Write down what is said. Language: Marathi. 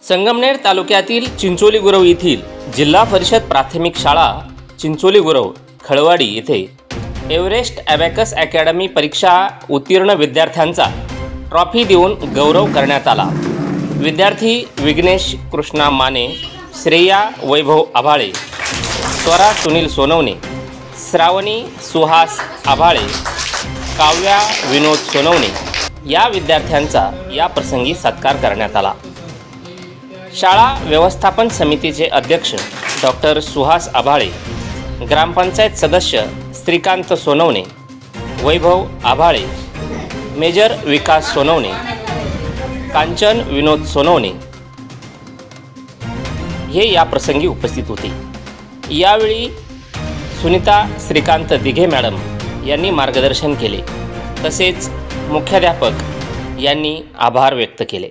संगमनेर तालुक्यातील चिंचोली गुरव येथील जिल्हा परिषद प्राथमिक शाळा चिंचोली गुरव खळवाडी येथे एव्हरेस्ट ॲबॅकस अकॅडमी परीक्षा उत्तीर्ण विद्यार्थ्यांचा ट्रॉफी देऊन गौरव करण्यात आला। विद्यार्थी विघ्नेश कृष्णा माने, श्रेया वैभव आभाळे, स्वरा सुनील सोनवणे, श्रावणी सुहास आभाळे, काव्या विनोद सोनवणे या विद्यार्थ्यांचा या प्रसंगी सत्कार करण्यात आला। शाळा व्यवस्थापन समितीचे अध्यक्ष डॉक्टर सुहास आभाळे, ग्रामपंचायत सदस्य श्रीकांत सोनवणे, वैभव आभाळे, मेजर विकास सोनवणे, कांचन विनोद सोनवणे हे या प्रसंगी उपस्थित होते। यावेळी सुनीता श्रीकांत दिघे मॅडम यांनी मार्गदर्शन केले, तसेच मुख्याध्यापक यांनी आभार व्यक्त केले।